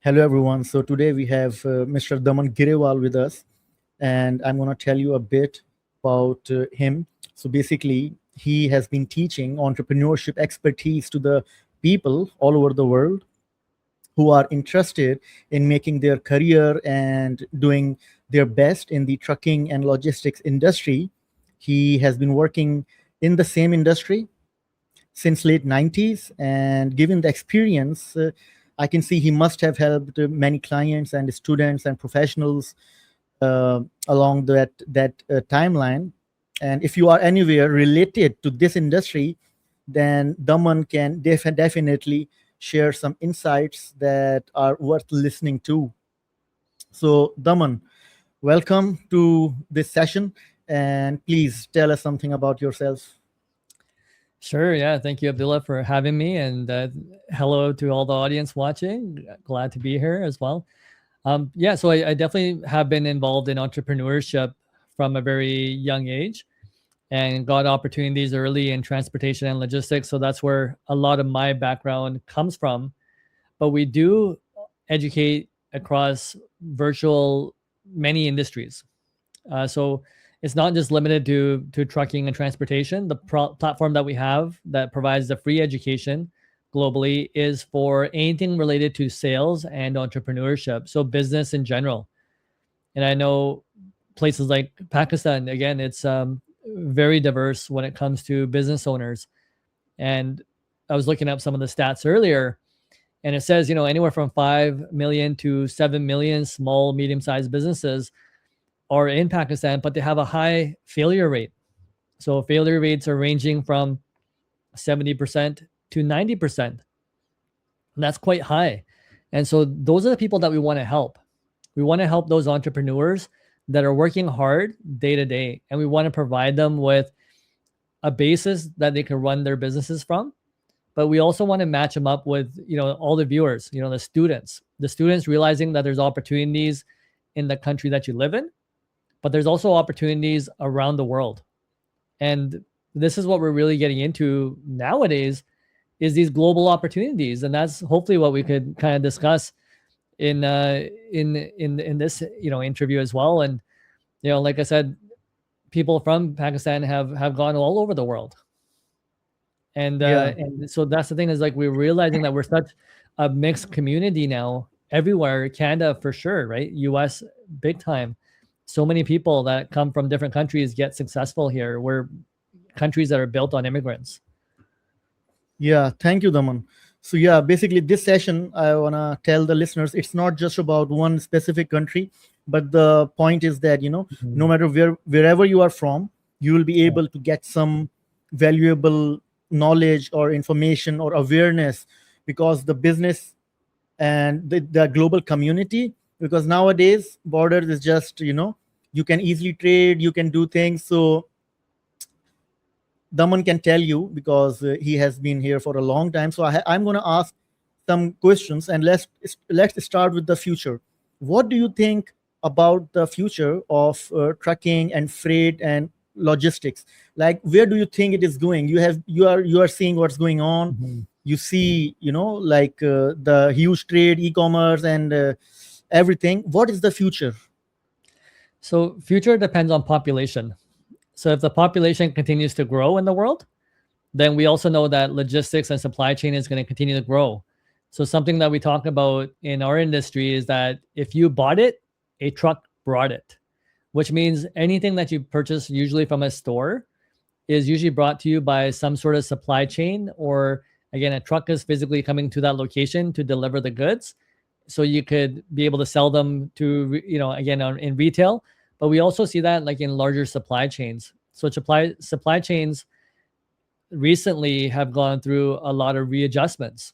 Hello, everyone. So today we have Mr. Daman Grewal with us, and I'm going to tell you a bit about him. So basically, he has been teaching entrepreneurship expertise to the people all over the world who are interested in making their career and doing their best in the trucking and logistics industry. He has been working in the same industry since late 90s, and given the experience, I can see he must have helped many clients and students and professionals along that timeline. And if you are anywhere related to this industry, then Daman can definitely share some insights that are worth listening to. So Daman, welcome to this session, and please tell us something about yourself. Sure. Yeah. Thank you, Abdullah, for having me. And hello to all the audience watching. Glad to be here as well. Yeah. So I definitely have been involved in entrepreneurship from a very young age and got opportunities early in transportation and logistics. So that's where a lot of my background comes from. But we do educate across virtual many industries. So it's not just limited to trucking and transportation. The platform that we have that provides the free education globally is for anything related to sales and entrepreneurship, so business in general. And I know places like Pakistan, again, it's very diverse when it comes to business owners. And I was looking up some of the stats earlier, and it says, anywhere from 5 million to 7 million small, medium sized businesses are in Pakistan, but they have a high failure rate. So failure rates are ranging from 70% to 90%. And that's quite high. And so those are the people that we want to help. We want to help those entrepreneurs that are working hard day to day. And we want to provide them with a basis that they can run their businesses from. But we also want to match them up with, all the viewers, the students realizing that there's opportunities in the country that you live in, but there's also opportunities around the world. And this is what we're really getting into nowadays, is these global opportunities. And that's hopefully what we could kind of discuss in this interview as well. And like I said, people from Pakistan have gone all over the world. Yeah. And so that's the thing, is like we're realizing that we're such a mixed community now everywhere. Canada for sure, right? US big time. So many people that come from different countries get successful here. We're countries that are built on immigrants. Yeah, thank you, Daman. So yeah, basically this session, I wanna tell the listeners it's not just about one specific country, but the point is that no matter wherever you are from, you will be able to get some valuable knowledge or information or awareness, because the business and the global community, because nowadays borders is just you can easily trade, you can do things. So Daman can tell you, because he has been here for a long time. So I'm going to ask some questions, and let's start with the future. What do you think about the future of trucking and freight and logistics? Like, where do you think it is going? You are seeing what's going on. Mhm. You see, like the huge trade, e-commerce, and everything. What is the future? So future depends on population. So if the population continues to grow in the world, then we also know that logistics and supply chain is going to continue to grow. So something that we talk about in our industry is that if you bought it, a truck brought it, which means anything that you purchase usually from a store is usually brought to you by some sort of supply chain, or again, a truck is physically coming to that location to deliver the goods. So you could be able to sell them to, again, in retail. But we also see that like in larger supply chains. So supply chains recently have gone through a lot of readjustments.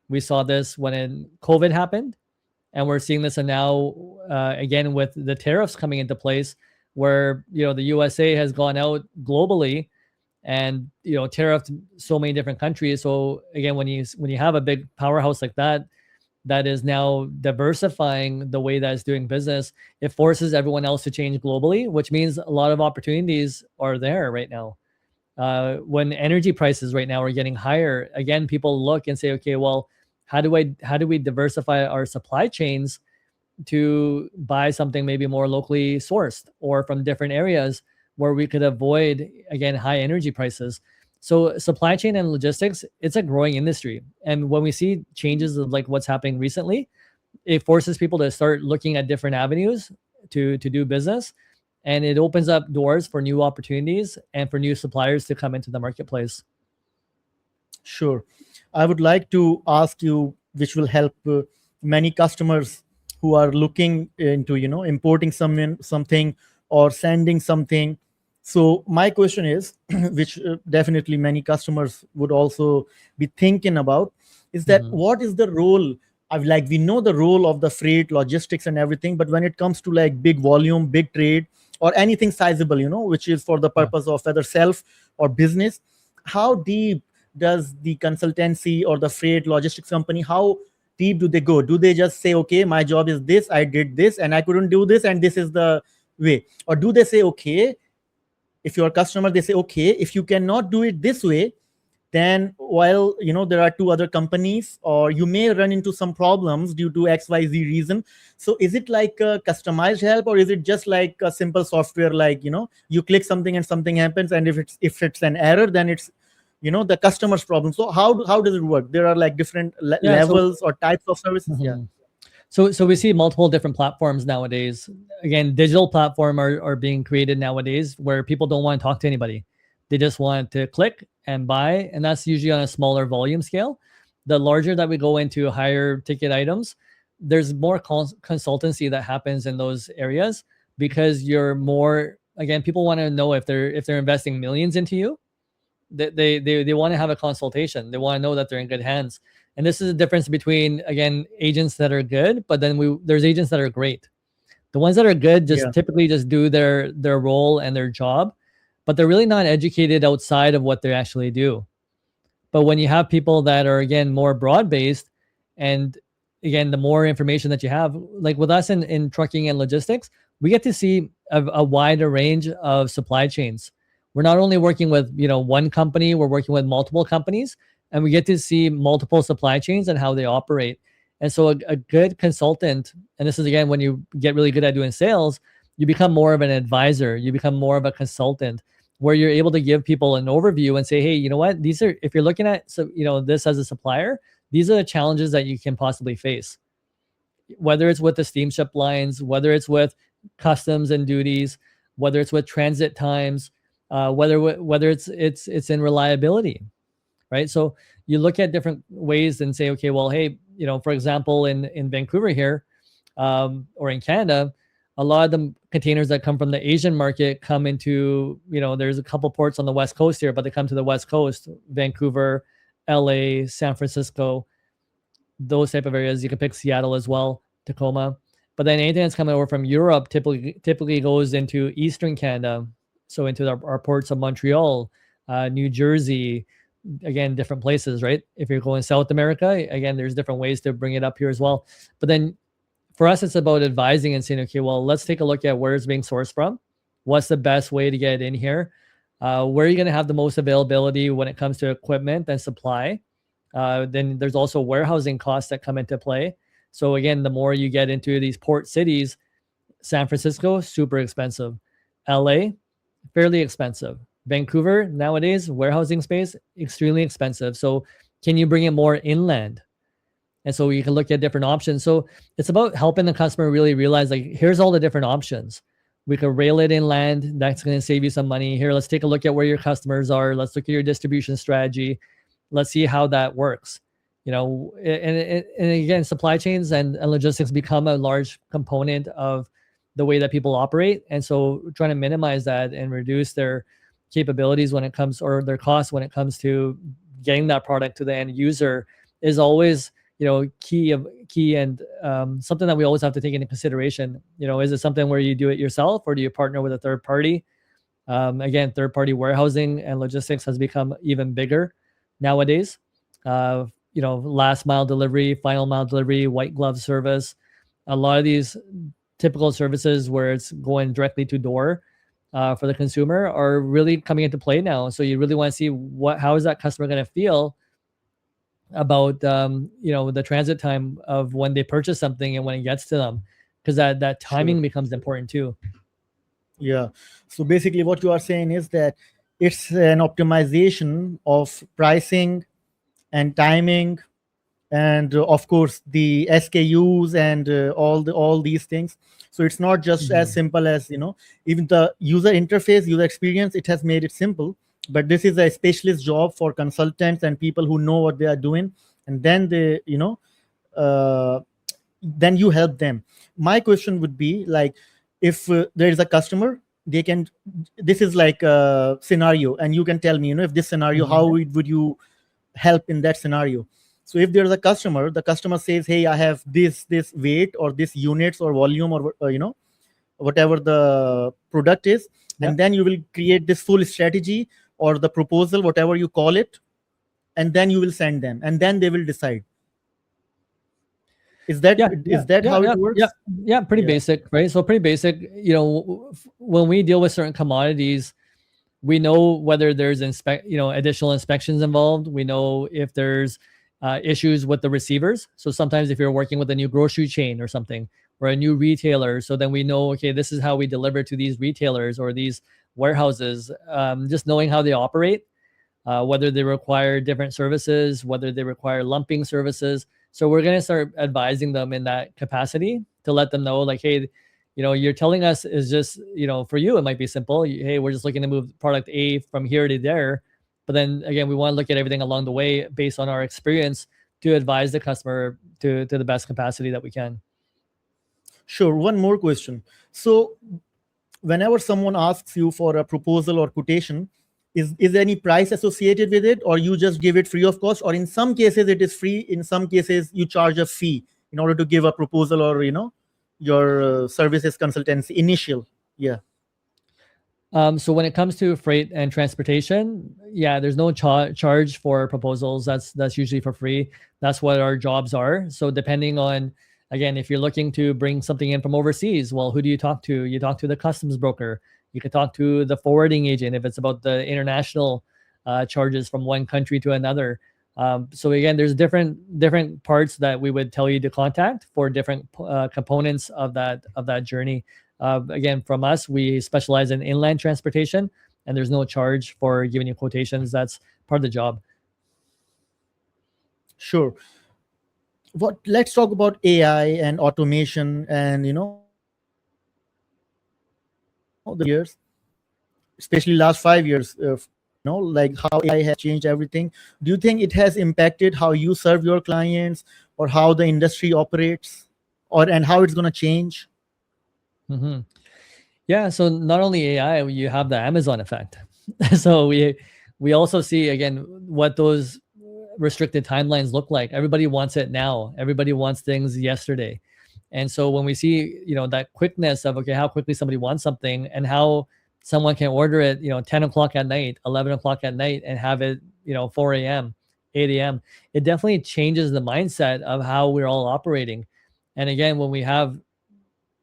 We saw this when COVID happened, and we're seeing this now again with the tariffs coming into place, where the USA has gone out globally and tariffed so many different countries. So again, when you have a big powerhouse like that is now diversifying the way that it's doing business, it forces everyone else to change globally, which means a lot of opportunities are there right now. When energy prices right now are getting higher, again, people look and say, okay, well, how do we diversify our supply chains to buy something maybe more locally sourced or from different areas where we could avoid, again, high energy prices. So supply chain and logistics, it's a growing industry. And when we see changes of like what's happening recently, it forces people to start looking at different avenues to do business, and it opens up doors for new opportunities and for new suppliers to come into the marketplace. Sure. I would like to ask you, which will help many customers who are looking into, importing something or sending something. So my question is, which definitely many customers would also be thinking about, is that Mhm. what is the role of, like, we know the role of the freight, logistics, and everything, but when it comes to like big volume, big trade, or anything sizable, which is for the Yeah. purpose of whether self or business, how deep does the consultancy or the freight logistics company, how deep do they go? Do they just say, okay, my job is this, I did this and I couldn't do this, and this is the way? Or do they say, okay, if you're a customer, they say, okay, if you cannot do it this way, then while there are two other companies, or you may run into some problems due to xyz reason. So is it like a customized help, or is it just like a simple software, like you click something and something happens, and if it's an error, then it's the customer's problem? So how does it work? There are like different Yeah. So levels or types of services. Yeah. Mhm. So we see multiple different platforms nowadays. Again, digital platform are being created nowadays where people don't want to talk to anybody. They just want to click and buy, and that's usually on a smaller volume scale. The larger that we go into higher ticket items, there's more consultancy that happens in those areas, because you're more, again, people want to know if they're investing millions into you. They want to have a consultation. They want to know that they're in good hands. And this is the difference between, again, agents that are good, but then there's agents that are great. The ones that are good Yeah. just typically just do their role and their job, but they're really not educated outside of what they actually do. But when you have people that are, again, more broad based, and again, the more information that you have, like with us in trucking and logistics, we get to see a wider range of supply chains. We're not only working with one company, we're working with multiple companies, and we get to see multiple supply chains and how they operate. And so a good consultant, and this is again when you get really good at doing sales, you become more of an advisor, you become more of a consultant, where you're able to give people an overview and say, hey, you know what, these are, if you're looking at, so this as a supplier, these are the challenges that you can possibly face, whether it's with the steamship lines, whether it's with customs and duties, whether it's with transit times, whether it's in reliability, right? So you look at different ways and say, okay, well, hey, for example, in Vancouver here, or in Canada, a lot of the containers that come from the Asian market come into, there's a couple ports on the West Coast here, but they come to the West Coast, Vancouver, LA, San Francisco, those type of areas. You can pick Seattle as well, Tacoma. But then anything that's coming over from Europe typically goes into Eastern Canada, so into our ports of Montreal, New Jersey, again, different places, right? If you're going South America, again, there's different ways to bring it up here as well. But then for us, it's about advising and saying, okay, well, let's take a look at where it's being sourced from. What's the best way to get it in here? Where are you going to have the most availability when it comes to equipment and supply? Then there's also warehousing costs that come into play. So again, the more you get into these port cities, San Francisco, super expensive. LA, fairly expensive. Vancouver, nowadays, warehousing space, extremely expensive. So can you bring it more inland? And so you can look at different options. So it's about helping the customer really realize, like, here's all the different options. We could rail it inland. That's going to save you some money. Here, let's take a look at where your customers are. Let's look at your distribution strategy. Let's see how that works. And again, supply chains and logistics become a large component of the way that people operate. And so trying to minimize that and reduce their capabilities when it comes, or their costs when it comes to getting that product to the end user, is always key and something that we always have to take into consideration. Is it something where you do it yourself, or do you partner with a third party? Again, third party warehousing and logistics has become even bigger nowadays. Last mile delivery, final mile delivery, white glove service, a lot of these typical services where it's going directly to door for the consumer are really coming into play now. So you really want to see how is that customer going to feel about the transit time of when they purchase something and when it gets to them, because that Sure. timing becomes important too. Yeah. So basically, what you are saying is that it's an optimization of pricing and timing, and of course the SKUs and all these things. So it's not just as Mhm. simple as, even the user interface, user experience. It has made it simple, but this is a specialist job for consultants and people who know what they are doing, and then uh, then you help them. My question would be like, if there is a customer, they can, this is like a scenario, and you can tell me, if this scenario, Mhm. how would you help in that scenario? So if there's a customer, the customer says, hey, I have this weight or this units or volume or whatever the product is, Yeah. and then you will create this full strategy or the proposal, whatever you call it, and then you will send them, and then they will decide. is that Yeah, yeah, is that yeah, how it yeah, yeah, works? yeah. Pretty Yeah. basic, right? So pretty basic. When we deal with certain commodities, we know whether there's additional inspections involved. We know if there's issues with the receivers. So sometimes if you're working with a new grocery chain or something, or a new retailer, so then we know, okay, this is how we deliver to these retailers or these warehouses. Just knowing how they operate, whether they require different services, whether they require lumping services. So we're going to start advising them in that capacity to let them know, like, hey, you're telling us is just, for you, it might be simple. Hey, we're just looking to move product A from here to there. But then again, we want to look at everything along the way based on our experience to advise the customer to the best capacity that we can. Sure. One more question. So whenever someone asks you for a proposal or quotation, is there any price associated with it, or you just give it free of cost, or in some cases it is free, in some cases you charge a fee in order to give a proposal, or your services consultancy initial? Yeah. So when it comes to freight and transportation, yeah, there's no charge for proposals. That's usually for free. That's what our jobs are. So depending on, again, if you're looking to bring something in from overseas, well, who do you talk to? You talk to the customs broker. You could talk to the forwarding agent if it's about the international charges from one country to another. So again, there's different parts that we would tell you to contact for different components of that journey. Again, from us, we specialize in inland transportation, and there's no charge for giving you quotations. That's part of the job. Sure. Let's talk about AI and automation, and the years, especially last 5 years, like how AI has changed everything. Do you think it has impacted how you serve your clients, or how the industry operates, or and how it's going to change? hmm Yeah. So not only AI, you have the Amazon effect. So we also see again what those restricted timelines look like. Everybody wants it now. Everybody wants things yesterday. And so when we see, that quickness of, okay, how quickly somebody wants something and how someone can order it, 10 o'clock at night, 11 o'clock at night and have it, 4 a.m., 8 a.m., it definitely changes the mindset of how we're all operating. And again, when we have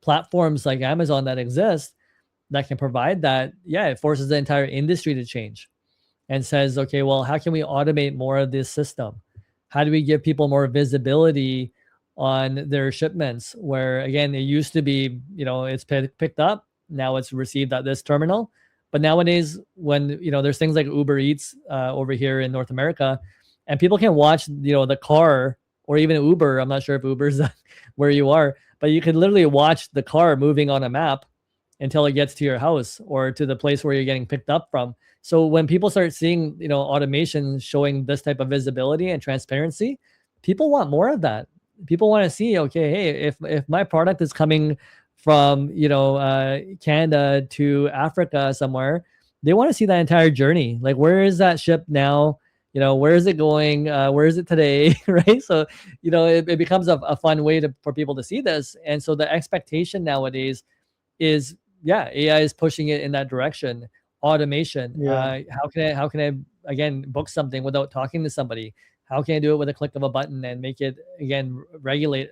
platforms like Amazon that exist that can provide that, yeah, it forces the entire industry to change and says, okay, well, how can we automate more of this system? How do we give people more visibility on their shipments? Where again, it used to be, it's picked up, now it's received at this terminal. But nowadays, when there's things like Uber Eats over here in North America, and people can watch, the car or even Uber. I'm not sure if Uber's where you are, but you can literally watch the car moving on a map until it gets to your house or to the place where you're getting picked up from. So when people start seeing, automation showing this type of visibility and transparency, people want more of that. People want to see, okay, hey, if my product is coming from, Canada to Africa somewhere, they want to see that entire journey. Like, where is that ship now? Where is it going? Where is it today? Right. So, it becomes a fun way for people to see this. And so the expectation nowadays is, yeah, AI is pushing it in that direction. Automation. Yeah. How can I again book something without talking to somebody? How can I do it with a click of a button and make it again regular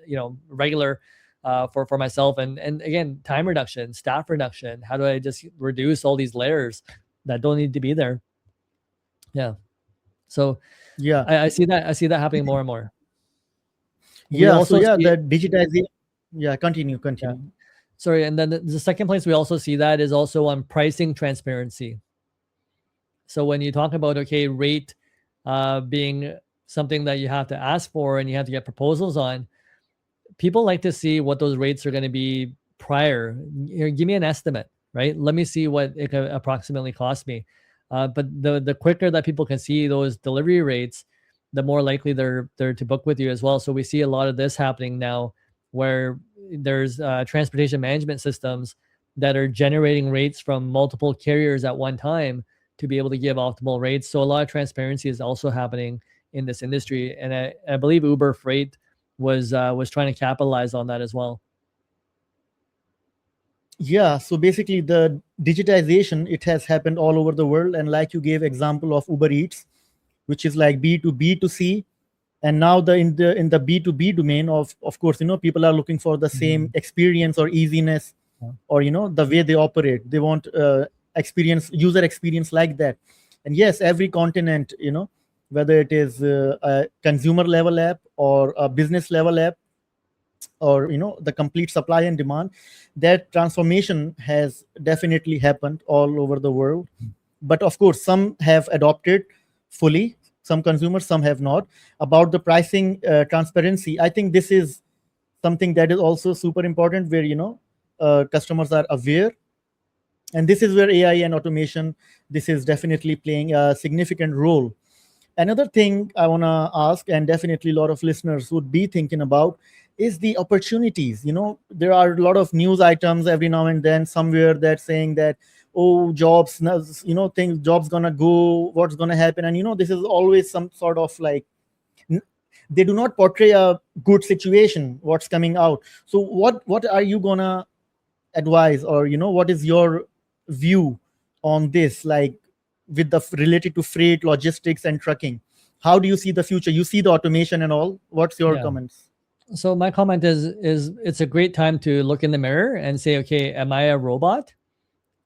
for myself? And again, time reduction, staff reduction. How do I just reduce all these layers that don't need to be there? Yeah. So Yeah, I see that happening more and more. We yeah. So also yeah, see, the digitization. Yeah, continue, yeah, continue. sorry, and then the second place we also see that is also on pricing transparency. So when you talk about, okay, rate being something that you have to ask for and you have to get proposals on, people like to see what those rates are going to be prior. Give me an estimate, right? Let me see what it could approximately cost me. But the quicker that people can see those delivery rates, the more likely they're to book with you as well. So we see a lot of this happening now, where there's transportation management systems that are generating rates from multiple carriers at one time to be able to give optimal rates. So a lot of transparency is also happening in this industry, and I believe Uber Freight was trying to capitalize on that as well. Yeah, so basically the digitization, it has happened all over the world, and like you gave example of Uber Eats, which is like B to B to C. And now the B2B domain, of course, people are looking for the same Mhm. experience or easiness, Yeah. or the way they operate. They want user experience like that. And yes, every continent, whether it is a consumer level app or a business level app, or the complete supply and demand, that transformation has definitely happened all over the world. But of course, some have adopted fully, some consumers, some have not. About the pricing transparency, I think this is something that is also super important, where customers are aware. And this is where AI and automation, this is definitely playing a significant role. Another thing I want to ask, and definitely a lot of listeners would be thinking about, is the opportunities. There are a lot of news items every now and then somewhere that saying that, oh, jobs, things, jobs gonna go, what's gonna happen. And this is always some sort of like, n- they do not portray a good situation what's coming out. So what are you gonna advise, or what is your view on this, like with the related to freight, logistics, and trucking? How do you see the future? You see the automation and all. What's your Yeah. comments? So my comment is it's a great time to look in the mirror and say, okay, am I a robot,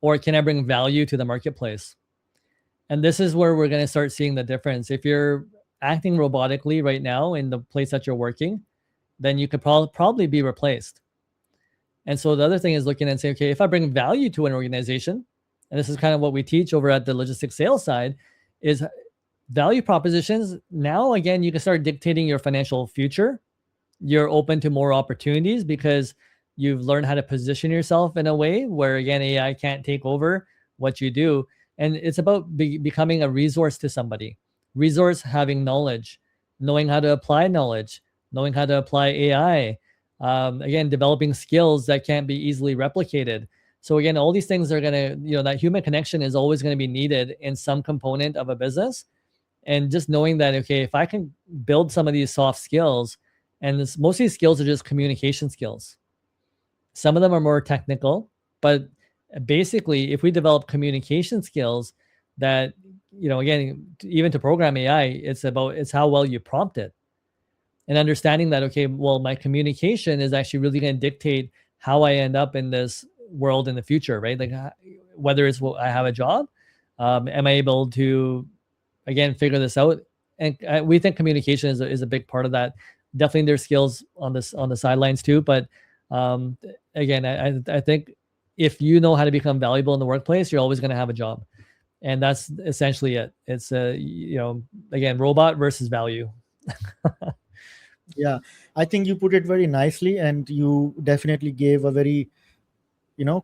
or can I bring value to the marketplace? And this is where we're going to start seeing the difference. If you're acting robotically right now in the place that you're working, then you could probably be replaced. And so the other thing is looking and saying, okay, if I bring value to an organization, and this is kind of what we teach over at the logistics sales side, is value propositions. Now, again, you can start dictating your financial future. You're open to more opportunities because you've learned how to position yourself in a way where, again, AI can't take over what you do. And it's about becoming a resource to somebody. Resource, having knowledge, knowing how to apply knowledge, knowing how to apply AI. Again, developing skills that can't be easily replicated. So again, all these things are gonna, that human connection is always going to be needed in some component of a business. And just knowing that, okay, if I can build some of these soft skills, and most of these skills are just communication skills. Some of them are more technical, but basically, if we develop communication skills that, again, even to program AI, it's how well you prompt it, and understanding that, okay, well, my communication is actually really going to dictate how I end up in this world in the future, right? Like whether it's, I have a job, am I able to, again, figure this out? And we think communication is a big part of that. Definitely there's skills on the sidelines too, but um, again, I think if you know how to become valuable in the workplace, you're always going to have a job, and that's essentially it. It's again, robot versus value. Yeah, I think you put it very nicely, and you definitely gave a very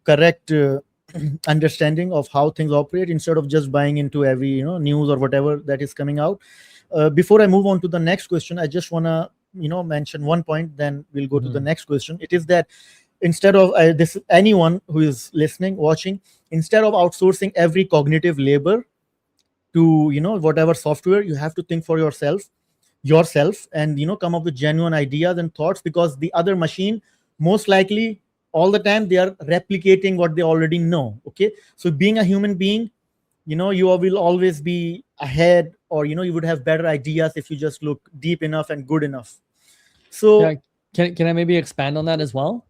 correct understanding of how things operate, instead of just buying into every news or whatever that is coming out. Before I move on to the next question, I just want to mention one point, then we'll go to the Mhm. next question. It is that, instead of this, anyone who is listening, watching, instead of outsourcing every cognitive labor to whatever software, you have to think for yourself, and come up with genuine ideas and thoughts, because the other machine, most likely, all the time, they are replicating what they already know. Okay, so being a human being, you will always be ahead, or you would have better ideas if you just look deep enough and good enough. Yeah, So can I maybe expand on that as well?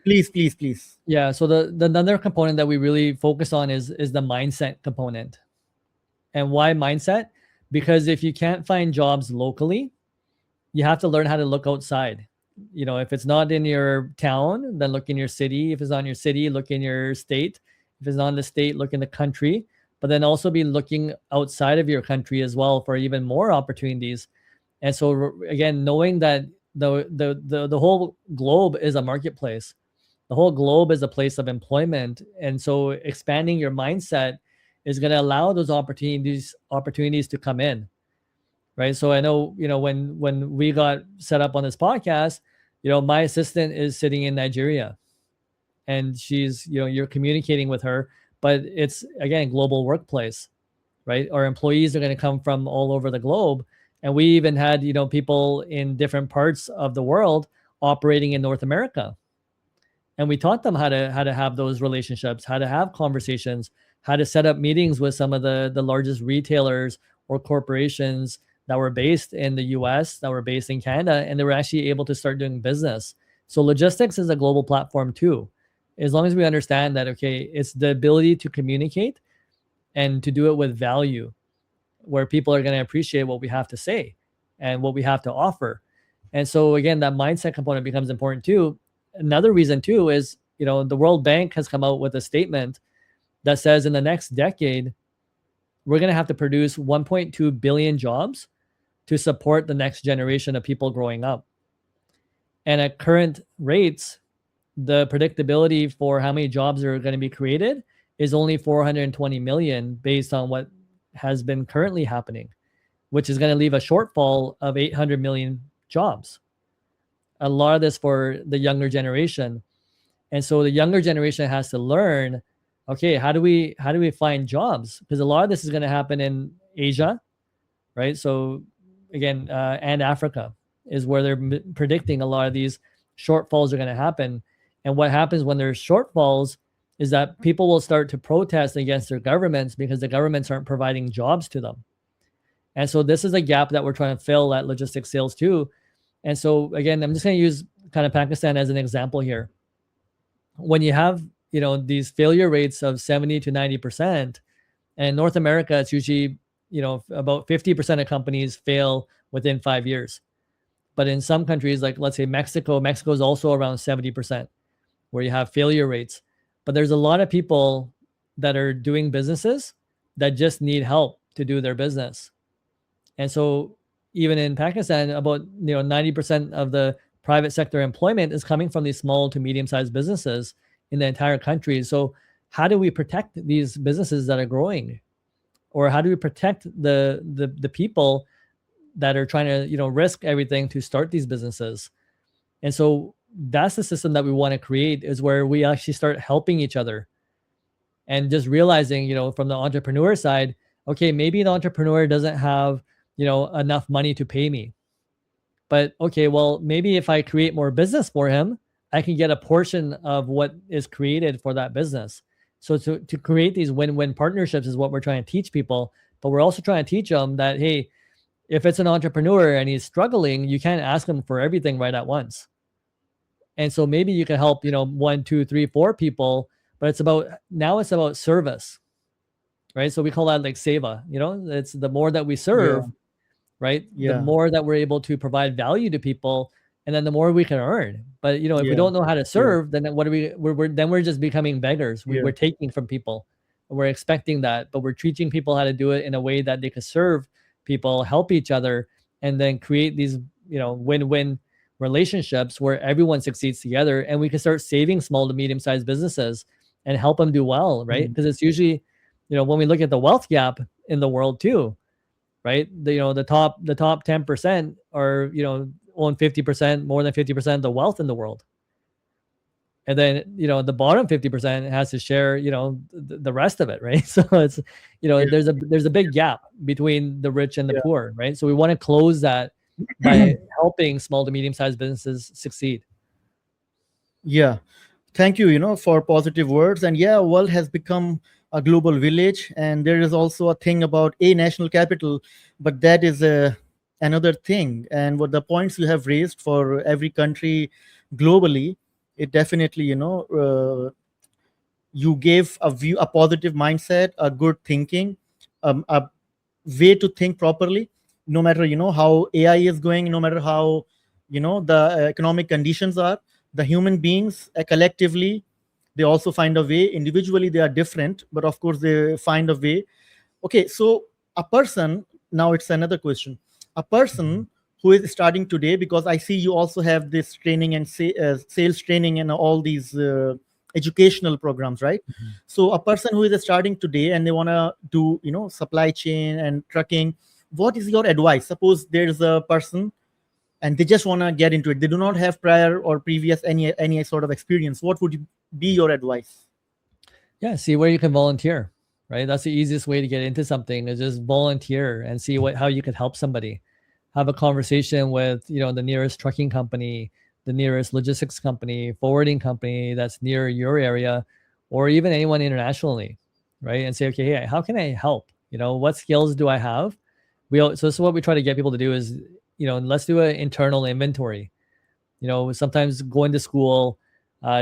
please, please, please. Yeah, so the another component that we really focus on is the mindset component. And why mindset? Because if you can't find jobs locally, you have to learn how to look outside. If it's not in your town, then look in your city. If it's not in your city, look in your state. If it's not in the state, look in the country. But then also be looking outside of your country as well for even more opportunities. And so again, knowing that the whole globe is a marketplace, the whole globe is a place of employment, and so expanding your mindset is going to allow those opportunities to come in, right? So I know, when we got set up on this podcast, my assistant is sitting in Nigeria, and she's, you're communicating with her, but it's again global workplace, right? Our employees are going to come from all over the globe, and we even had, people in different parts of the world operating in North America, and we taught them how to have those relationships, how to have conversations, how to set up meetings with some of the largest retailers or corporations that were based in the US, that were based in Canada, and they were actually able to start doing business. So logistics is a global platform too. As long as we understand that, okay, it's the ability to communicate and to do it with value, where people are going to appreciate what we have to say and what we have to offer. And so again, that mindset component becomes important too. Another reason too is, the World Bank has come out with a statement that says in the next decade, we're going to have to produce 1.2 billion jobs to support the next generation of people growing up. And at current rates, the predictability for how many jobs are going to be created is only 420 million based on what has been currently happening, which is going to leave a shortfall of 800 million jobs. A lot of this for the younger generation. And so the younger generation has to learn, okay, how do we find jobs? Because a lot of this is going to happen in Asia, right? So again, and Africa is where they're predicting a lot of these shortfalls are going to happen. And what happens when there's shortfalls is that people will start to protest against their governments because the governments aren't providing jobs to them. And so this is a gap that we're trying to fill at Logistics Sales too. And so again, I'm just going to use kind of Pakistan as an example here. When you have, these failure rates of 70 to 90%, and in North America, it's usually, about 50% of companies fail within 5 years. But in some countries, like let's say Mexico is also around 70%, where you have failure rates. But there's a lot of people that are doing businesses that just need help to do their business. And so even in Pakistan, about 90% of the private sector employment is coming from these small to medium-sized businesses in the entire country. So how do we protect these businesses that are growing? Or how do we protect the people that are trying to, risk everything to start these businesses? And so that's the system that we want to create, is where we actually start helping each other and just realizing, from the entrepreneur side, okay, maybe the entrepreneur doesn't have, enough money to pay me. But okay, well, maybe if I create more business for him, I can get a portion of what is created for that business. So to create these win-win partnerships is what we're trying to teach people. But we're also trying to teach them that, hey, if it's an entrepreneur and he's struggling, you can't ask him for everything right at once. And so maybe you can help, 1, 2, 3, 4 people, but it's about service, right? So we call that like seva, it's the more that we serve, right? Yeah. The more that we're able to provide value to people, and then the more we can earn. But if we don't know how to serve, then what are we're just becoming beggars. We're taking from people. We're expecting that, but we're teaching people how to do it in a way that they can serve people, help each other, and then create these, win-win relationships where everyone succeeds together, and we can start saving small to medium-sized businesses and help them do well, right? Because it's usually, when we look at the wealth gap in the world too, right? The top 10% are, own 50%, more than 50% of the wealth in the world. And then, the bottom 50% has to share, the rest of it, right? So it's, there's a big gap between the rich and the poor, right? So we want to close that by helping small to medium-sized businesses succeed. Yeah. Thank you, for positive words. And world has become a global village. And there is also a thing about a national capital, but that is another thing. And what the points you have raised for every country globally, it definitely, you gave a positive mindset, a good thinking, a way to think properly. No matter how AI is going, no matter how the economic conditions are, the human beings collectively, they also find a way. Individually they are different, but of course they find a way. Okay, so a person, now it's another question. A person who is starting today, because I see you also have this training and sales training and all these educational programs, right? Mhm. So a person who is starting today and they want to do supply chain and trucking, what is your advice? Suppose there's a person and they just want to get into it, they do not have prior or previous any sort of experience, what would be your advice? Yeah, see where you can volunteer, right? That's the easiest way to get into something is just volunteer and see how you could help somebody. Have a conversation with, the nearest trucking company, the nearest logistics company, forwarding company that's near your area, or even anyone internationally, right? And say, okay, hey, how can I help? What skills do I have? So this is what we try to get people to do is, let's do an internal inventory. Sometimes going to school,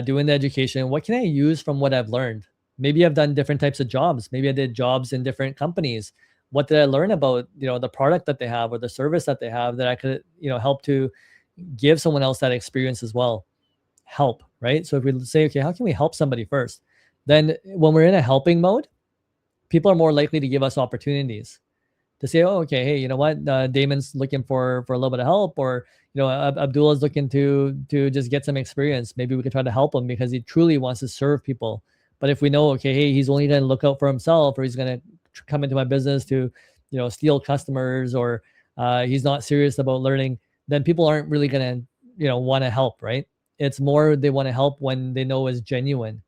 doing the education, what can I use from what I've learned? Maybe I've done different types of jobs. Maybe I did jobs in different companies. What did I learn about, the product that they have or the service that they have that I could, help to give someone else that experience as well? Help, right? So if we say, okay, how can we help somebody first? Then when we're in a helping mode, people are more likely to give us opportunities to say, oh, okay, hey, you know what, Damon's looking for a little bit of help, or Abdullah's looking to just get some experience. Maybe we could try to help him because he truly wants to serve people. But if we know, okay, hey, he's only going to look out for himself, or he's going to come into my business to, steal customers, or he's not serious about learning, then people aren't really going to, want to help, right? It's more they want to help when they know is genuine.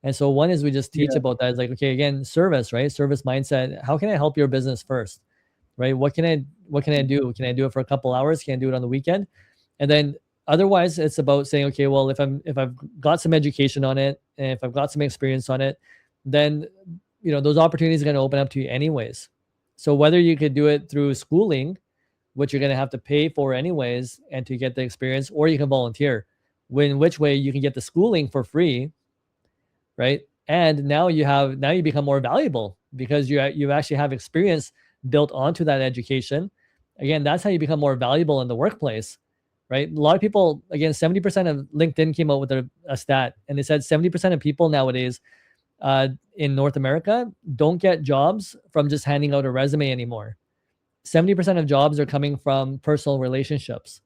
And so one is we just teach Yeah, about that. It's like, okay, again, service, right? Service mindset. How can I help your business first? Right? What can I do? Can I do it for a couple hours? Can I do it on the weekend? And then otherwise it's about saying, okay, well, if I've got some education on it and if I've got some experience on it, then those opportunities are going to open up to you anyways. So whether you could do it through schooling, which you're going to have to pay for anyways, and to get the experience, or you can volunteer. When which way you can get the schooling for free, right? And now you become more valuable because you actually have experience built onto that education. Again, that's how you become more valuable in the workplace, right? A lot of people, again, 70% of LinkedIn came out with a stat, and they said 70% of people nowadays in North America don't get jobs from just handing out a resume anymore. 70% of jobs are coming from personal relationships.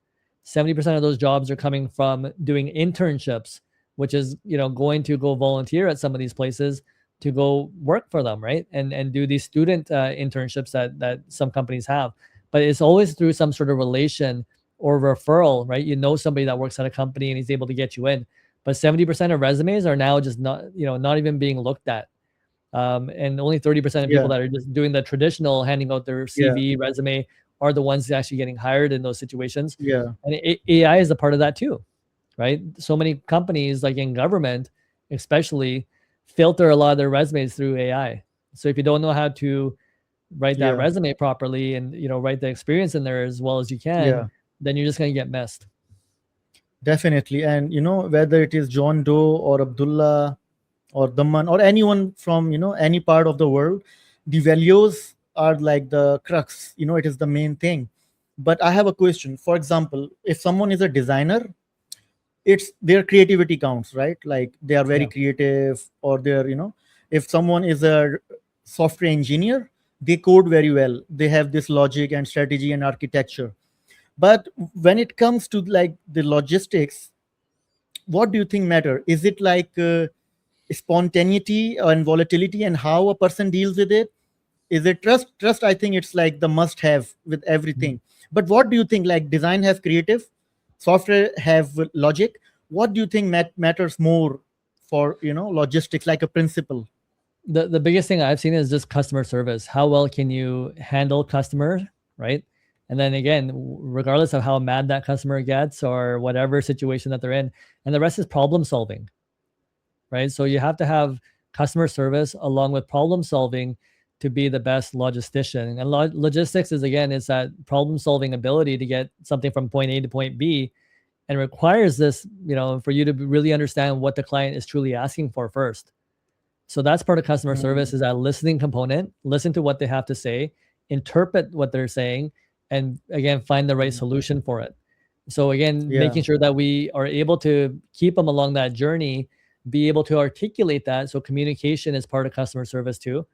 70% of those jobs are coming from doing internships, which is, going to go volunteer at some of these places to go work for them, right? And do these student internships that some companies have. But it's always through some sort of relation or referral, right? You know somebody that works at a company and he's able to get you in. But 70% of resumes are now just not even being looked at, and only 30% of people yeah, that are just doing the traditional handing out their yeah, CV resume are the ones actually getting hired in those situations. yeah, And AI is a part of that too, right? So many companies, like in government, especially, filter a lot of their resumes through AI. So if you don't know how to write that yeah, resume properly and write the experience in there as well as you can, yeah. then you're just going to get missed. Definitely. And whether it is John Doe or Abdullah or Daman or anyone from any part of the world, the values are like the crux. It is the main thing. But I have a question. For example, if someone is a designer, it's their creativity counts, right? Like they are very Yeah. creative, or they're if someone is a software engineer, they code very well. They have this logic and strategy and architecture. But when it comes to like the logistics, what do you think matter? Is it like spontaneity and volatility and how a person deals with it? Is it trust? I think it's like the must have with Mhm. everything. But what do you think? Like design have creative, software have logic. What do you think matters more for logistics, like a principle? The biggest thing I've seen is just customer service. How well can you handle customers, right? And then again, regardless of how mad that customer gets or whatever situation that they're in, and the rest is problem solving, right? So you have to have customer service along with problem solving to be the best logistician. And logistics is, again, it's that problem solving ability to get something from point A to point B, and requires this, for you to really understand what the client is truly asking for first. So that's part of customer service, Mm, is that listening component. Listen to what they have to say, interpret what they're saying, and again find the right solution for it. So again, Yeah, making sure that we are able to keep them along that journey, be able to articulate that. So communication is part of customer service too.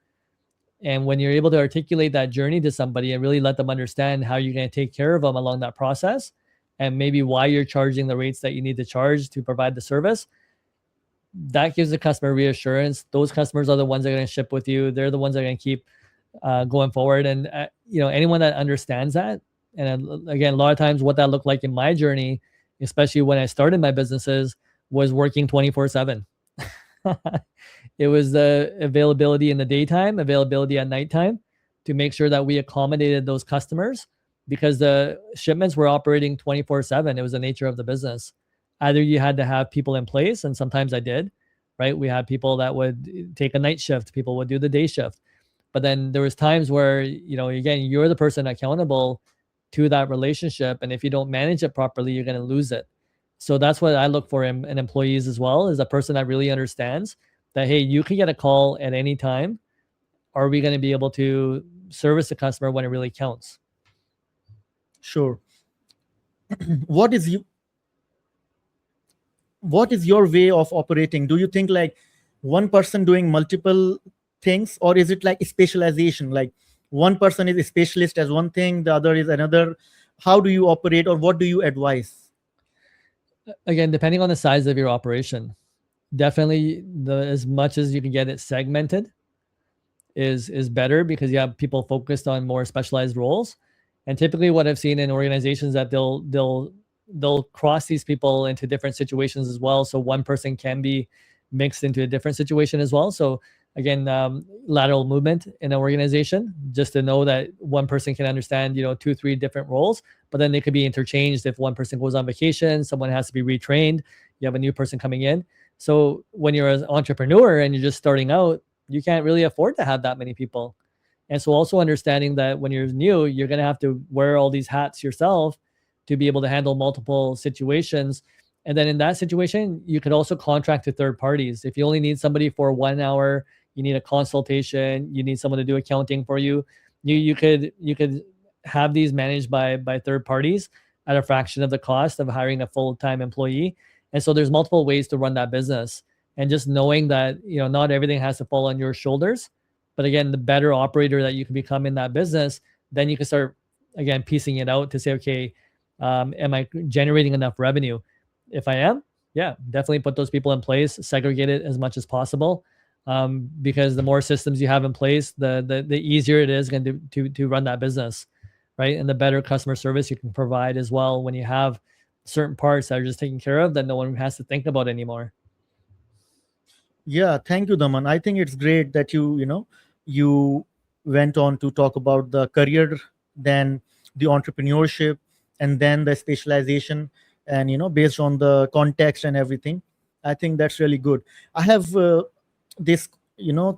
And when you're able to articulate that journey to somebody and really let them understand how you're going to take care of them along that process, and maybe why you're charging the rates that you need to charge to provide the service, that gives the customer reassurance. Those customers are the ones that are going to ship with you. They're the ones that are going to keep going forward. And anyone that understands that, and again, a lot of times what that looked like in my journey, especially when I started my businesses, was working 24/7. It was the availability in the daytime, availability at nighttime, to make sure that we accommodated those customers, because the shipments were operating 24/7. It was the nature of the business. Either you had to have people in place, and sometimes I did, right? We had people that would take a night shift, people would do the day shift. But then there was times where, again, you're the person accountable to that relationship. And if you don't manage it properly, you're going to lose it. So that's what I look for in employees as well, is a person that really understands that, hey, you can get a call at any time. Are we going to be able to service the customer when it really counts? sure. what is you what is your way of operating? Do you think like one person doing multiple things, or is it like specialization, like one person is a specialist as one thing, the other is another? How do you operate, or what do you advise? Again, depending on the size of your operation, definitely as much as you can get it segmented is better, because you have people focused on more specialized roles. And typically what I've seen in organizations, that they'll cross these people into different situations as well, so one person can be mixed into a different situation as well. So again, lateral movement in an organization, just to know that one person can understand 2-3 different roles, but then they could be interchanged. If one person goes on vacation, someone has to be retrained, you have a new person coming in. So when you're an entrepreneur and you're just starting out, you can't really afford to have that many people. And so also understanding that when you're new, you're going to have to wear all these hats yourself to be able to handle multiple situations. And then in that situation, you could also contract to third parties. If you only need somebody for 1 hour, you need a consultation, you need someone to do accounting for you, you could have these managed by third parties at a fraction of the cost of hiring a full-time employee. And so there's multiple ways to run that business. And just knowing that, not everything has to fall on your shoulders. But again, the better operator that you can become in that business, then you can start, again, piecing it out to say, okay, am I generating enough revenue? If I am, yeah, definitely put those people in place, segregate it as much as possible. Because the more systems you have in place, the easier it is going to run that business, right? And the better customer service you can provide as well, when you have certain parts that are just taken care of, that no one has to think about anymore. Yeah, thank you, Daman. I think it's great that you went on to talk about the career, then the entrepreneurship, and then the specialization, and based on the context and everything. I think that's really good. I have this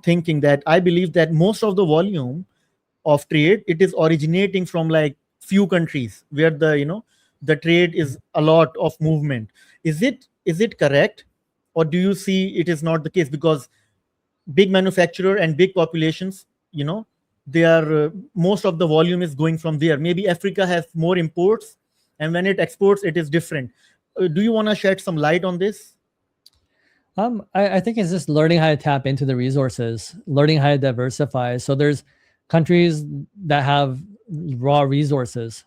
thinking that I believe that most of the volume of trade, it is originating from like few countries where the trade is a lot of movement. Is it correct, or do you see it is not the case? Because big manufacturer and big populations, they are most of the volume is going from there. Maybe Africa has more imports, and when it exports, it is different. Do you want to shed some light on this? I think it's just learning how to tap into the resources, learning how to diversify. So there's countries that have raw resources,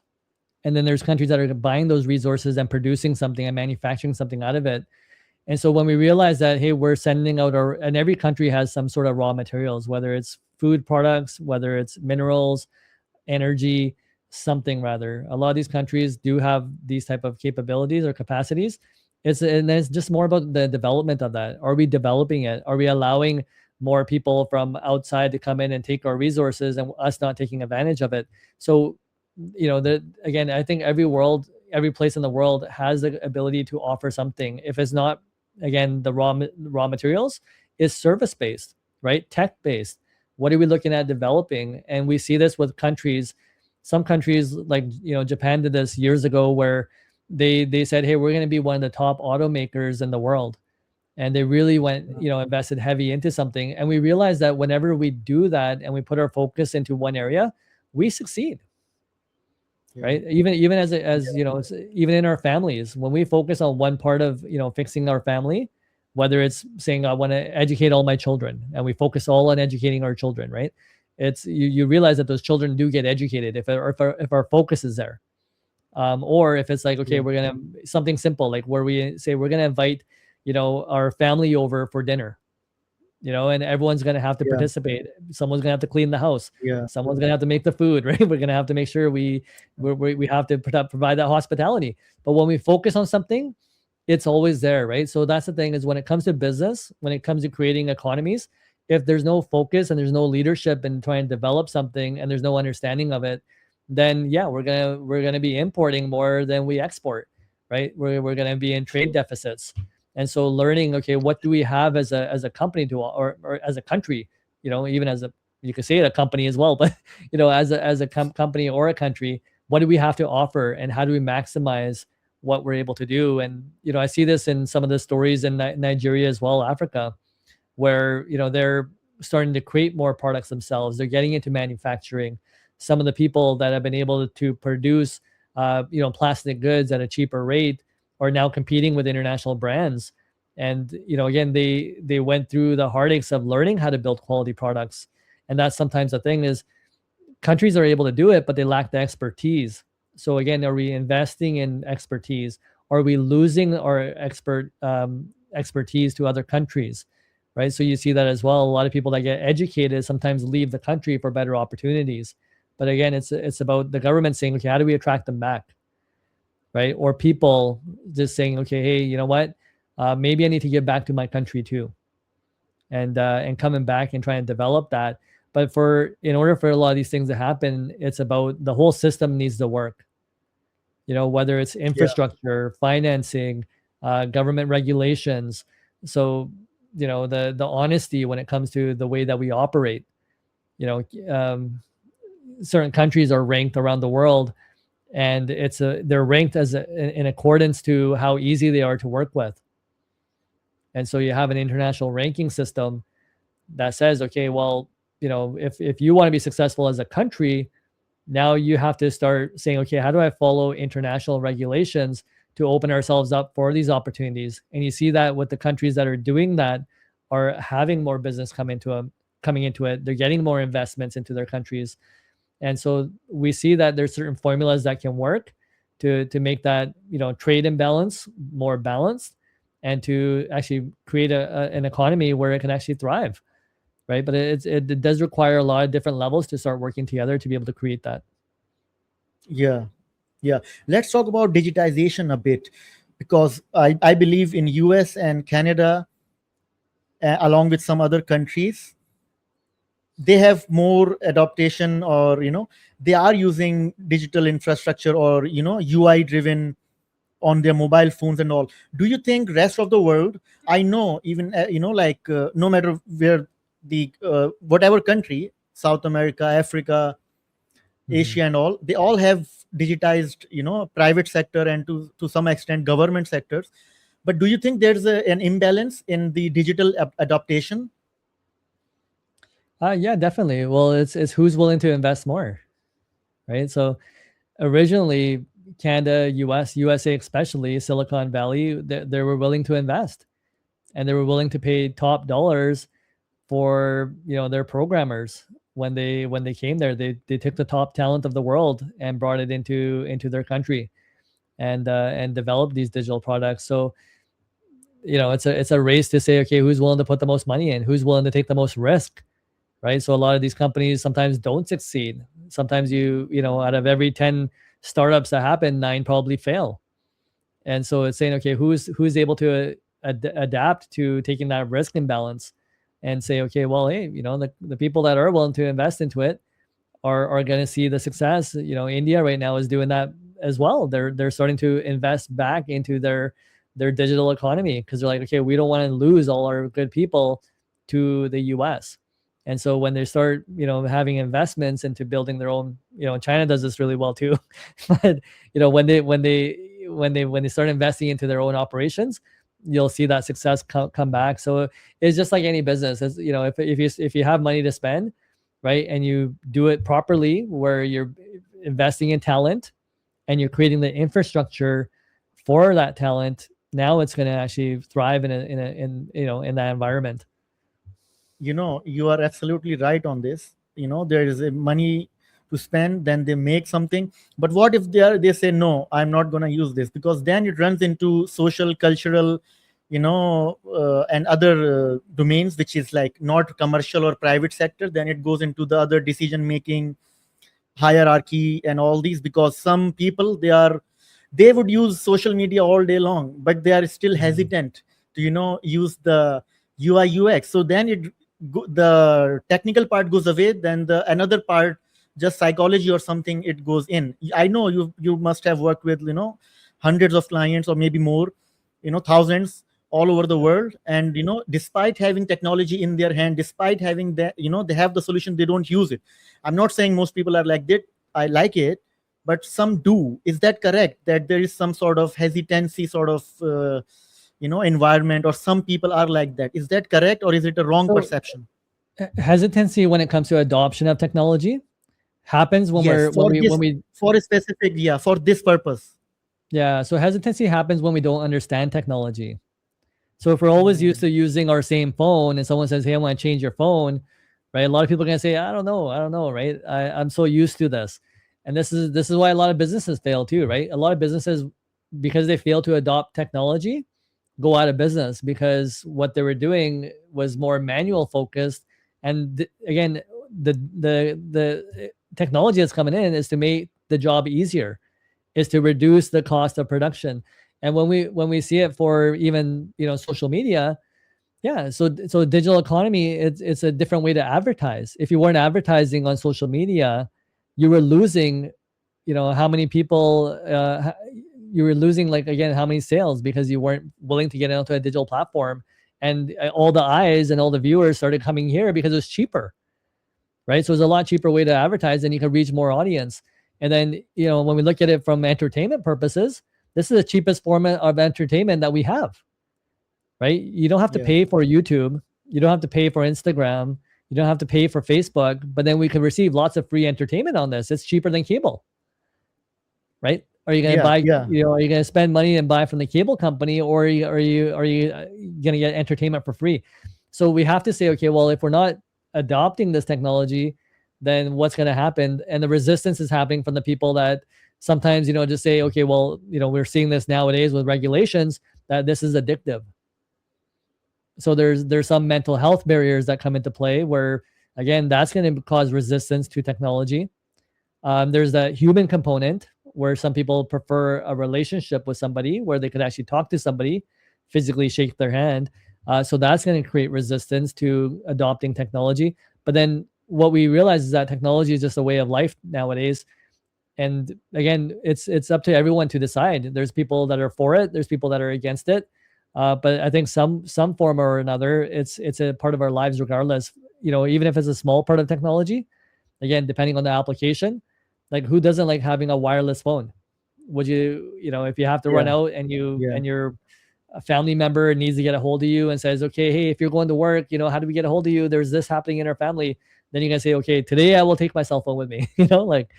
and then there's countries that are buying those resources and producing something and manufacturing something out of it. And so when we realize that, hey, we're sending out and every country has some sort of raw materials, whether it's food products, whether it's minerals, energy, something rather. A lot of these countries do have these type of capabilities or capacities. And it's just more about the development of that. Are we developing it? Are we allowing more people from outside to come in and take our resources, and us not taking advantage of it? So, again, I think every place in the world has the ability to offer something. If it's not, again, the raw materials, is service based, right? Tech based. What are we looking at developing? And we see this with countries. Some countries, like Japan, did this years ago, where they said, hey, we're going to be one of the top automakers in the world. And they really went, invested heavy into something. And we realized that whenever we do that and we put our focus into one area, we succeed, Yeah. right? Even as you know, even in our families, when we focus on one part of, you know, fixing our family, whether it's saying I want to educate all my children, and we focus all on educating our children, right? It's you realize that those children do get educated if our focus is there. Or if it's like, okay, Yeah. we're gonna something simple, like where we say we're gonna invite, you know, our family over for dinner, you know, and everyone's going to have to Yeah. participate. Someone's going to have to clean the house. Yeah. Someone's going to have to make the food, right? We're going to have to make sure we have to provide that hospitality. But when we focus on something, it's always there, right? So that's the thing, is when it comes to business, when it comes to creating economies, if there's no focus and there's no leadership in trying to develop something and there's no understanding of it, then yeah, we're gonna be importing more than we export, right? We're gonna be in trade deficits. And so learning, okay, what do we have as a company to, or as a country, you know, even as a, you could say it a company as well, but you know, as a company or a country, what do we have to offer and how do we maximize what we're able to do? And you know, I see this in some of the stories in Nigeria as well, Africa, where you know they're starting to create more products themselves. They're getting into manufacturing. Some of the people that have been able to produce, you know, plastic goods at a cheaper rate are now competing with international brands. And you know, again, they went through the heartaches of learning how to build quality products. And that's sometimes the thing is countries are able to do it, but they lack the expertise. So again, are we investing in expertise? Are we losing our expertise to other countries? Right. So you see that as well. A lot of people that get educated sometimes leave the country for better opportunities. But again, it's about the government saying, okay, how do we attract them back? Right. Or people just saying, okay, hey, you know what? Maybe I need to give back to my country too, and coming back and trying to develop that. But in order for a lot of these things to happen, it's about the whole system needs to work. You know, whether it's Yeah. infrastructure, financing, government regulations. So you know, the honesty when it comes to the way that we operate. You know, certain countries are ranked around the world, and they're ranked in accordance to how easy they are to work with. And so you have an international ranking system that says, okay, well, you know, if you want to be successful as a country, now you have to start saying, okay, how do I follow international regulations to open ourselves up for these opportunities? And you see that with the countries that are doing that are having more business coming into it. They're getting more investments into their countries. And so we see that there's certain formulas that can work to make that, you know, trade imbalance more balanced, and to actually create an economy where it can actually thrive, right? But it does require a lot of different levels to start working together to be able to create that. Yeah. Yeah. Let's talk about digitization a bit, because I believe in US and Canada, along with some other countries, they have more adaptation, or they are using digital infrastructure, or UI driven on their mobile phones and all. Do you think rest of the world, I know, even like no matter where the whatever country, South America, Africa, Asia and all, they all have digitized private sector, and to some extent government sectors. But do you think there's an imbalance in the digital adaptation? Yeah, definitely. Well, it's who's willing to invest more, right? So originally, Canada, USA, especially Silicon Valley, they were willing to invest, and they were willing to pay top dollars for their programmers. When they came there, they took the top talent of the world and brought it into their country, and developed these digital products. So it's a race to say, okay, who's willing to put the most money in, who's willing to take the most risk, right? So a lot of these companies sometimes don't succeed. Sometimes out of every 10 startups that happen, 9 probably fail. And so it's saying, okay, who's able to adapt to taking that risk imbalance, and say, okay, well, hey, the people that are willing to invest into it are going to see the success. India right now is doing that as well. They're starting to invest back into their digital economy, because they're like, okay, we don't want to lose all our good people to the US. And so when they start, having investments into building their own, China does this really well too. But when they start investing into their own operations, you'll see that success come back. So it's just like any business. If you have money to spend, right? And you do it properly, where you're investing in talent and you're creating the infrastructure for that talent. Now it's going to actually thrive in that environment. You are absolutely right on this. There is a money to spend, then they make something. But what if they say, no, I'm not going to use this, because then it runs into social, cultural, and other domains, which is like not commercial or private sector. Then it goes into the other decision making hierarchy and all these, because some people, they would use social media all day long, but they are still hesitant to use the UI UX. So then the technical part goes away, then the another part, just psychology or something, it goes in. I know you must have worked with hundreds of clients, or maybe more, thousands, all over the world. And despite having technology in their hand, despite having that, they have the solution, they don't use it. I'm not saying most people are like that. I like it, but some do. Is that correct, that there is some sort of hesitancy, sort of environment, or some people are like that? Is that correct, or is it a wrong So perception? hesitancy when it comes to adoption of technology happens when Yes, we're for when this, we for a specific, yeah, for this purpose. yeah, so hesitancy happens when we don't understand technology. So if we're always used to using our same phone and someone says, "Hey, I want to change your phone," right? A lot of people are gonna say, I don't know, right? I'm so used to this." And this is why a lot of businesses fail too, right? A lot of businesses, because they fail to adopt technology, go out of business, because what they were doing was more manual focused. And again, the technology that's coming in is to make the job easier, is to reduce the cost of production. And when we see it for even social media, yeah, so digital economy, it's a different way to advertise. If you weren't advertising on social media, you were losing, how many people, you were losing, like, again, how many sales, because you weren't willing to get onto a digital platform. And all the eyes and all the viewers started coming here because it was cheaper, right? So it's a lot cheaper way to advertise, and you can reach more audience. And then, when we look at it from entertainment purposes, this is the cheapest form of entertainment that we have, right? You don't have to Yeah, pay for YouTube. You don't have to pay for Instagram. You don't have to pay for Facebook, but then we can receive lots of free entertainment on this. It's cheaper than cable, right? Are you going to yeah, buy, yeah, are you going to spend money and buy from the cable company, or are you going to get entertainment for free? So we have to say, okay, well, if we're not adopting this technology, then what's going to happen? And the resistance is happening from the people that sometimes, just say, okay, well, we're seeing this nowadays with regulations, that this is addictive. So there's some mental health barriers that come into play, where, again, that's going to cause resistance to technology. There's that human component, where some people prefer a relationship with somebody where they could actually talk to somebody, physically shake their hand. So that's going to create resistance to adopting technology. But then what we realize is that technology is just a way of life nowadays. And again, it's up to everyone to decide. There's people that are for it, there's people that are against it. But I think some form or another, it's a part of our lives regardless. Even if it's a small part of technology, again, depending on the application. Like, who doesn't like having a wireless phone? Would you, if you have to run yeah, out, and you yeah, and your a family member needs to get a hold of you and says, okay, hey, if you're going to work, how do we get a hold of you? There's this happening in our family. Then you're gonna say, okay, today I will take my cell phone with me. Like,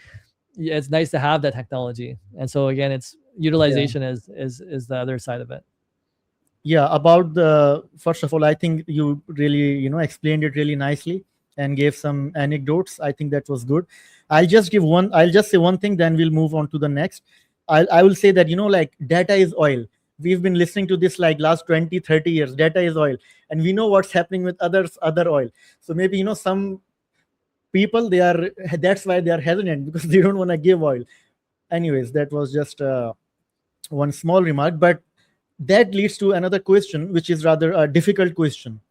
yeah, it's nice to have that technology. And so again, it's yeah. utilization is the other side of it. Yeah, about the, first of all, I think you really explained it really nicely and gave some anecdotes. I think that was good. I'll just say one thing, then we'll move on to the next. I will say that like, data is oil. We've been listening to this like last 20, 30 years. Data is oil, and we know what's happening with other oil. So maybe some people, that's why they are hesitant, because they don't want to give oil. Anyways, that was just one small remark. But that leads to another question, which is rather a difficult question.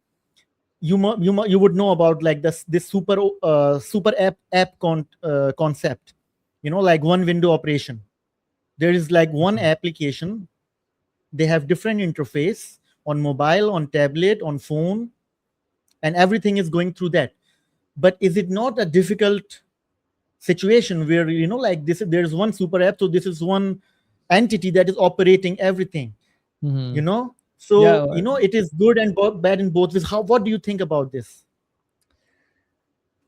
You would know about like this super app concept, like one window operation. There is like one application, they have different interface on mobile, on tablet, on phone, and everything is going through that. But is it not a difficult situation where like this, there's one super app, so this is one entity that is operating everything, Hmm. Yeah. so it is good and bad in both ways. What do you think about this?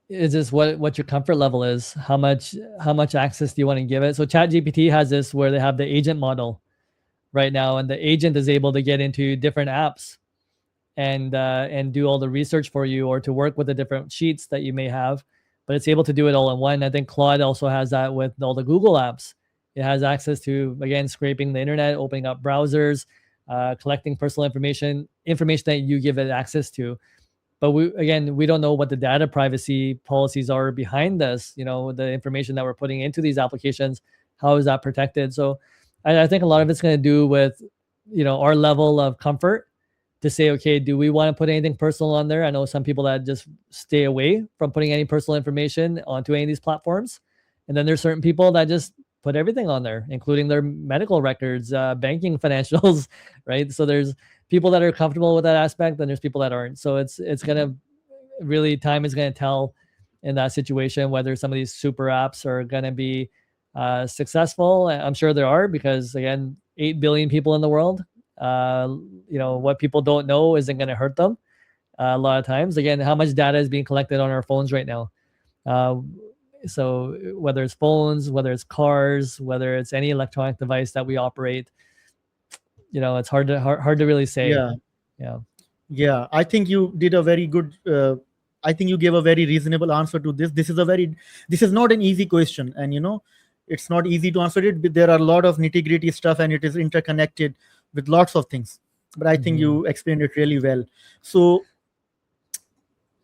is just what your comfort level is. How much access do you want to give it? So ChatGPT has this where they have the agent model right now, and the agent is able to get into different apps and do all the research for you, or to work with the different sheets that you may have, but it's able to do it all in one. I think Claude also has that with all the Google apps. It has access to, again, scraping the internet, opening up browsers, collecting personal information that you give it access to. But we don't know what the data privacy policies are behind this. The information that we're putting into these applications, how is that protected? So I think a lot of it's going to do with our level of comfort to say, okay, do we want to put anything personal on there? I know some people that just stay away from putting any personal information onto any of these platforms, and then there's certain people that just put everything on there, including their medical records, banking financials, right? So there's people that are comfortable with that aspect, and there's people that aren't. So it's gonna really, time is gonna tell in that situation whether some of these super apps are gonna be successful. I'm sure there are, because again, 8 billion people in the world. What people don't know isn't going to hurt them a lot of times. Again, how much data is being collected on our phones right now? So whether it's phones, whether it's cars, whether it's any electronic device that we operate, it's hard to really say. Yeah. Yeah. Yeah, I think you did a very good. I think you gave a very reasonable answer to this. This is not an easy question, and it's not easy to answer it. But there are a lot of nitty gritty stuff, and it is interconnected with lots of things. But I think you explained it really well. So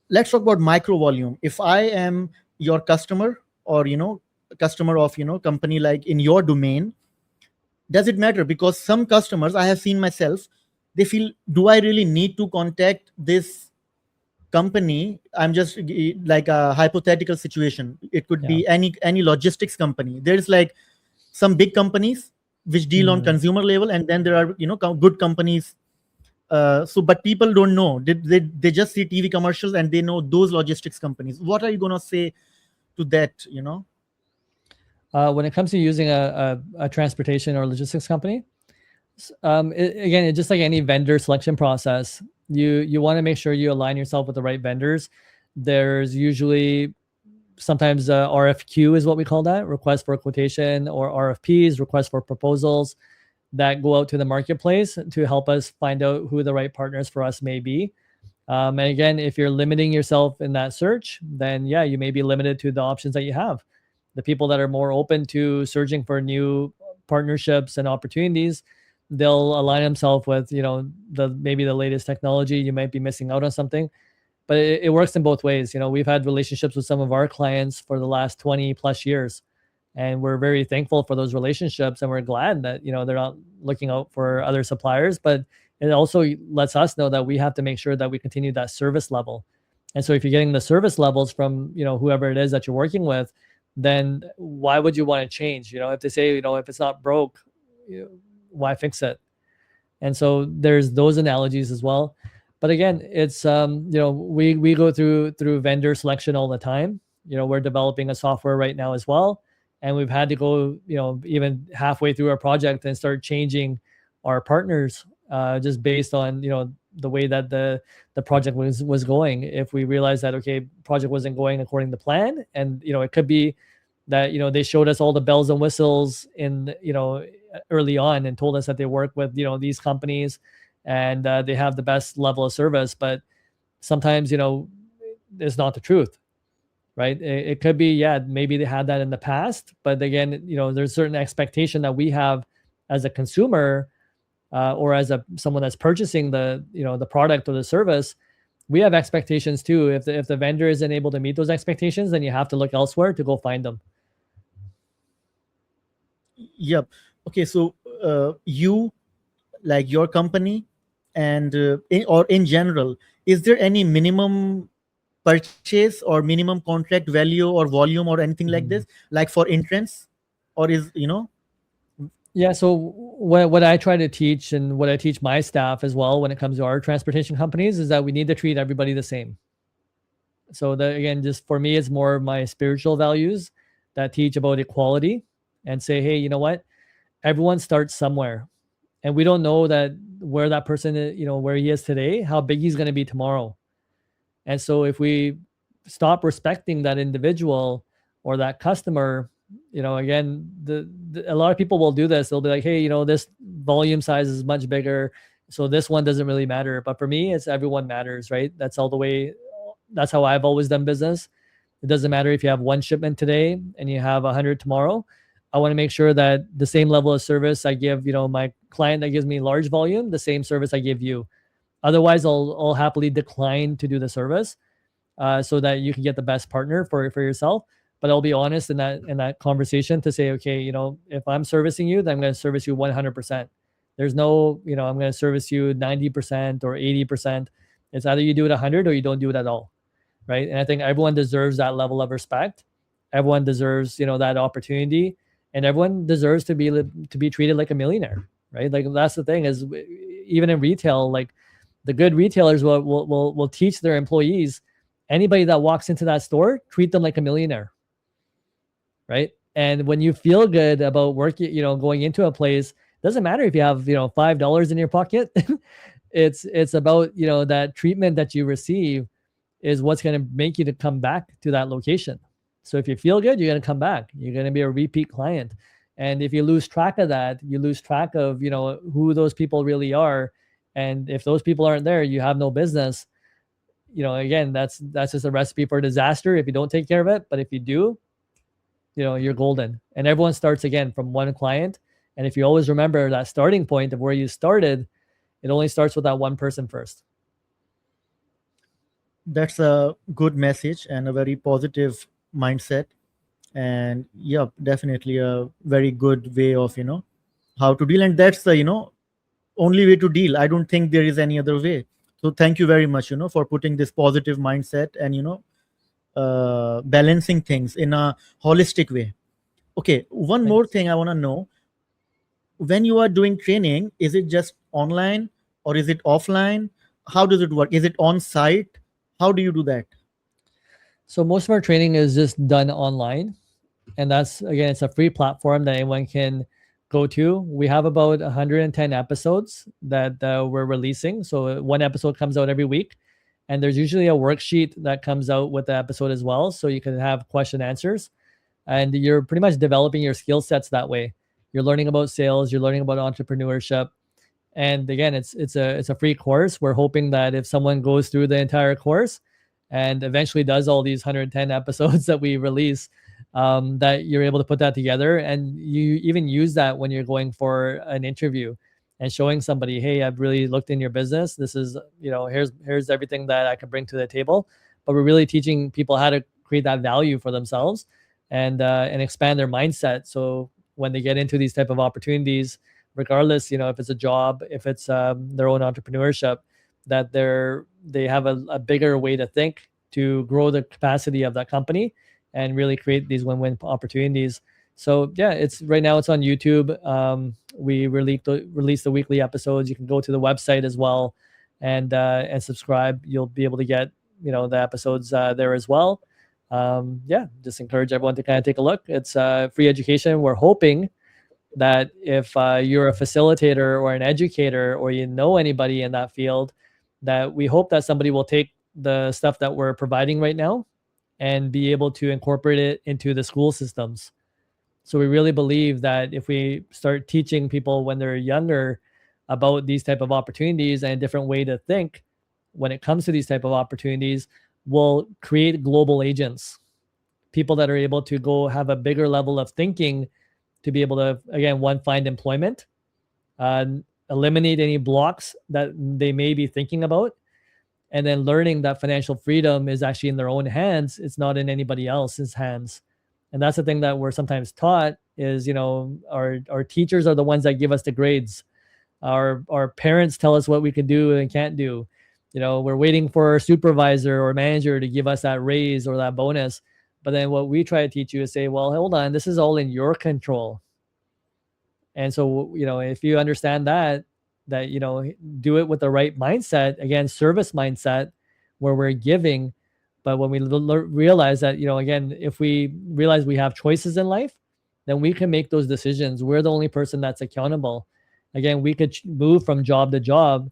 let's talk about micro volume. If I am your customer, or customer of company like in your domain, does it matter? Because some customers I have seen myself, they feel, do I really need to contact this company? I'm just like a hypothetical situation. It could be any logistics company. There's like some big companies which deal on consumer level, and then there are good companies. But people don't know. They just see TV commercials and they know those logistics companies. What are you gonna say to that? When it comes to using a transportation or logistics company, again, it's just like any vendor selection process. You want to make sure you align yourself with the right vendors. There's usually sometimes RFQ is what we call that, request for quotation, or RFPs, request for proposals, that go out to the marketplace to help us find out who the right partners for us may be. And again, if you're limiting yourself in that search, then yeah, you may be limited to the options that you have. The people that are more open to searching for new partnerships and opportunities, they'll align themselves with maybe the latest technology. You might be missing out on something, but it works in both ways. We've had relationships with some of our clients for the last 20 plus years, and we're very thankful for those relationships, and we're glad that they're not looking out for other suppliers. But it also lets us know that we have to make sure that we continue that service level. And so if you're getting the service levels from whoever it is that you're working with, then why would you want to change? If they say if it's not broke, why fix it? And so there's those analogies as well. But again, it's we go through vendor selection all the time. We're developing a software right now as well, and we've had to go even halfway through our project and start changing our partners just based on the way that the project was going. If we realized that project wasn't going according to plan, and it could be that they showed us all the bells and whistles in early on and told us that they work with these companies and they have the best level of service, but sometimes it's not the truth, right? It could be, yeah, maybe they had that in the past, but again, there's certain expectation that we have as a consumer or as someone that's purchasing the product or the service. We have expectations too. If the vendor isn't able to meet those expectations, then you have to look elsewhere to go find them. Yep. Okay. So you, like your company, and in general, is there any minimum purchase or minimum contract value or volume or anything like this, like for entrance, or is Yeah. So what I try to teach, and what I teach my staff as well when it comes to our transportation companies, is that we need to treat everybody the same. So again, just for me, it's more of my spiritual values that teach about equality and say, hey, you know what? Everyone starts somewhere, and we don't know that where that person is, where he is today, how big he's going to be tomorrow. And so if we stop respecting that individual or that customer, again, a lot of people will do this. They'll be like, hey, this volume size is much bigger, so this one doesn't really matter. But for me, it's everyone matters, right? That's all the way. That's how I've always done business. It doesn't matter if you have one shipment today and you have 100 tomorrow. I want to make sure that the same level of service I give, my client that gives me large volume, the same service I give you. Otherwise, I'll happily decline to do the service, so that you can get the best partner for yourself. But I'll be honest in that conversation to say, okay, if I'm servicing you, then I'm going to service you 100%. There's no, I'm going to service you 90% or 80%. It's either you do it 100 or you don't do it at all, right? And I think everyone deserves that level of respect. Everyone deserves, that opportunity, and everyone deserves to be treated like a millionaire, right? Like, that's the thing is, even in retail, like, the good retailers will teach their employees, anybody that walks into that store, treat them like a millionaire, right? And when you feel good about working, going into a place, doesn't matter if you have, $5 in your pocket. It's about, that treatment that you receive is what's going to make you to come back to that location. So if you feel good, you're going to come back. You're going to be a repeat client. And if you lose track of that, you lose track of, who those people really are. And if those people aren't there, you have no business. Again, that's just a recipe for disaster if you don't take care of it. But if you do, you're golden. And everyone starts again from one client. And if you always remember that starting point of where you started, it only starts with that one person first. That's a good message and a very positive mindset. And yeah, definitely a very good way of, how to deal. And that's the, only way to deal. I don't think there is any other way. So thank you very much, for putting this positive mindset and, balancing things in a holistic way. Okay, one Thanks. more thing I want to know. When you are doing training, is it just online or is it offline? How does it work? Is it on site? How do you do that? So most of our training is just done online. And that's, again, it's a free platform that anyone can go to. We have about 110 episodes that we're releasing. So one episode comes out every week. And there's usually a worksheet that comes out with the episode as well. So you can have question answers. And you're pretty much developing your skill sets that way. You're learning about sales. You're learning about entrepreneurship. And again, it's a free course. We're hoping that if someone goes through the entire course and eventually does all these 110 episodes that we release, that you're able to put that together, and you even use that when you're going for an interview and showing somebody, hey, I've really looked in your business. This is, here's everything that I can bring to the table. But we're really teaching people how to create that value for themselves and expand their mindset. So when they get into these type of opportunities, regardless, if it's a job, if it's their own entrepreneurship, that they have a bigger way to think to grow the capacity of that company and really create these win-win opportunities. So yeah, it's right now it's on YouTube. We release the weekly episodes. You can go to the website as well and subscribe. You'll be able to get the episodes there as well. Yeah, just encourage everyone to kind of take a look. It's free education. We're hoping that if you're a facilitator or an educator or you know anybody in that field, that we hope that somebody will take the stuff that we're providing right now and be able to incorporate it into the school systems. So we really believe that if we start teaching people when they're younger about these type of opportunities and a different way to think when it comes to these type of opportunities, we'll create global agents, people that are able to go have a bigger level of thinking to be able to, again, one, find employment, eliminate any blocks that they may be thinking about, and then learning that financial freedom is actually in their own hands. It's not in anybody else's hands. And that's the thing that we're sometimes taught is, our teachers are the ones that give us the grades. Our parents tell us what we can do and can't do. We're waiting for our supervisor or manager to give us that raise or that bonus. But then what we try to teach you is say, well, hold on, this is all in your control. And so, if you understand that, do it with the right mindset, again, service mindset, where we're giving. But when we realize that, again, if we realize we have choices in life, then we can make those decisions. We're the only person that's accountable. Again, we could move from job to job,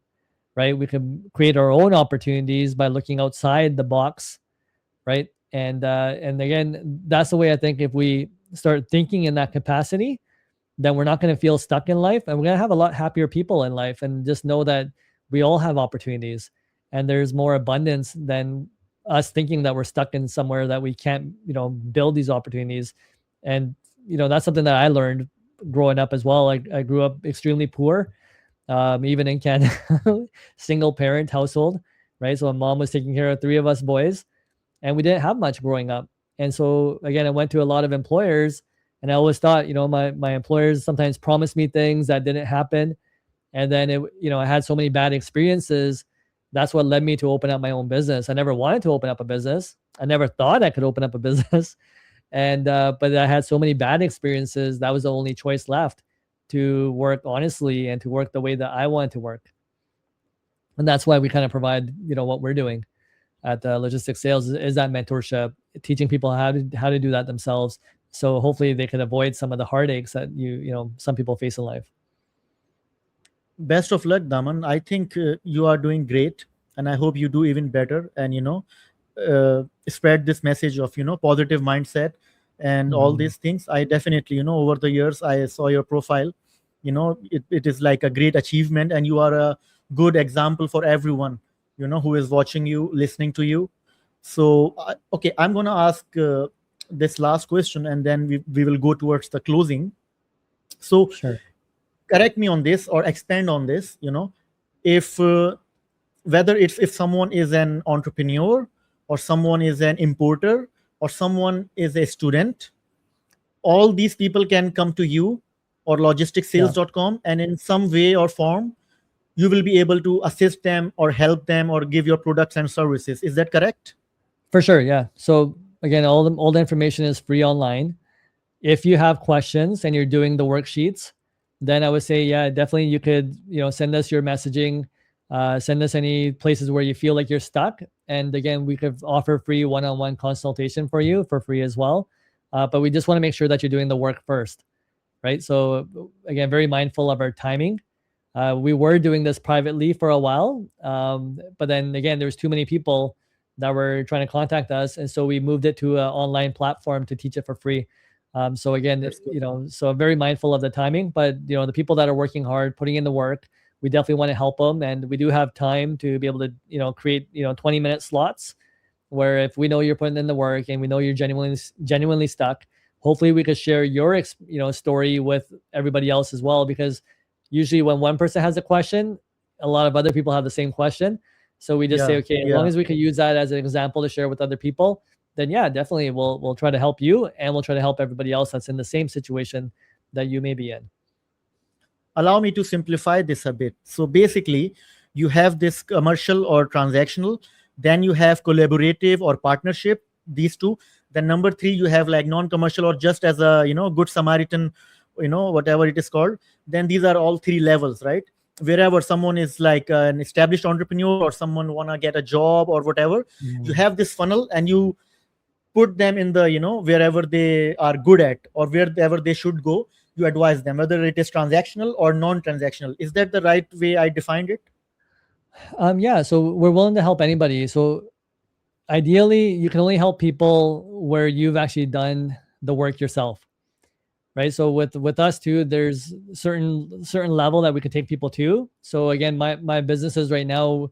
right? We can create our own opportunities by looking outside the box right? And again, that's the way I think if we start thinking in that capacity, then we're not going to feel stuck in life, and we're going to have a lot happier people in life, and just know that we all have opportunities, and there's more abundance than us thinking that we're stuck in somewhere that we can't, build these opportunities. And that's something that I learned growing up as well. I grew up extremely poor, even in Canada, single parent household, right? So my mom was taking care of three of us boys, and we didn't have much growing up. And so again, I went to a lot of employers, and I always thought, my employers sometimes promised me things that didn't happen. And then I had so many bad experiences. That's what led me to open up my own business. I never wanted to open up a business. I never thought I could open up a business. And but I had so many bad experiences. That was the only choice left, to work honestly and to work the way that I wanted to work. And that's why we kind of provide, what we're doing at Logistics Sales is that mentorship, teaching people how to do that themselves. So hopefully they can avoid some of the heartaches that some people face in life. Best of luck, Daman. I think you are doing great, and I hope you do even better. And spread this message of positive mindset and all Mhm. these things. I definitely, over the years I saw your profile. It is like a great achievement, and you are a good example for everyone who is watching you, listening to you. So okay, I'm going to ask this last question, and then we will go towards the closing. So Sure. correct me on this or expand on this. If whether it's if someone is an entrepreneur, or someone is an importer, or someone is a student, all these people can come to you or Yeah. logisticsales.com, and in some way or form you will be able to assist them or help them or give your products and services. Is that correct? For sure. Yeah. So again, all the information is free online. If you have questions and you're doing the worksheets, then I would say, yeah, definitely you could, send us your messaging, send us any places where you feel like you're stuck. And again, we could offer free one-on-one consultation for you for free as well. But we just want to make sure that you're doing the work first, right? So again, very mindful of our timing. We were doing this privately for a while, but then again, there was too many people that were trying to contact us, and so we moved it to an online platform to teach it for free. So again, That's good. so I'm very mindful of the timing, but the people that are working hard, putting in the work, we definitely want to help them, and we do have time to be able to create 20-minute slots where if we know you're putting in the work and we know you're genuinely stuck, hopefully we could share your story with everybody else as well, because usually when one person has a question, a lot of other people have the same question. So we just say, Yeah, okay, as long yeah. as we can use that as an example to share with other people, then yeah, definitely we'll try to help you, and we'll try to help everybody else that's in the same situation that you may be in. Allow me to simplify this a bit. So basically, you have this commercial or transactional, then you have collaborative or partnership, these two. Then number three, you have like non-commercial or just as a good Samaritan, whatever it is called. Then these are all three levels, right? Wherever someone is like an established entrepreneur or someone wanna get a job or whatever, you Mhm. have this funnel and you put them in the wherever they are good at or wherever they should go. You advise them whether it is transactional or non-transactional. Is that the right way I defined it? Yeah, so we're willing to help anybody. So ideally, you can only help people where you've actually done the work yourself, right? So with us too, there's certain level that we could take people to. So again, my businesses right now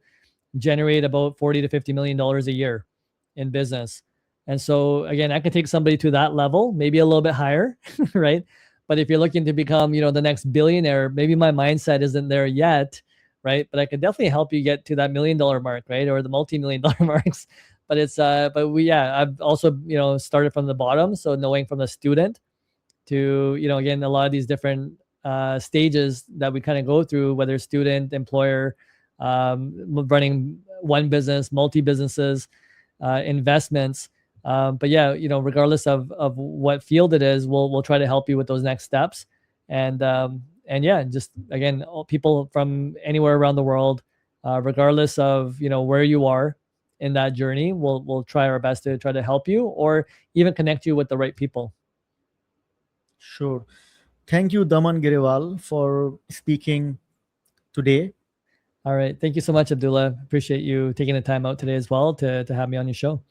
generate about 40 to 50 million dollars a year in business. And so again, I can take somebody to that level, maybe a little bit higher, right? But if you're looking to become, the next billionaire, maybe my mindset isn't there yet, right? But I can definitely help you get to that $1 million mark, right? Or the multi-million dollar marks. But I've also, started from the bottom. So knowing from the student to, again, a lot of these different stages that we kind of go through, whether student, employer, running one business, multi businesses, investments. But yeah, regardless of what field it is, we'll try to help you with those next steps. And yeah, just again, all people from anywhere around the world, regardless of where you are in that journey, we'll try our best to try to help you or even connect you with the right people. Sure. Thank you, Daman Grewal, for speaking today. All right. Thank you so much, Abdullah. Appreciate you taking the time out today as well to have me on your show.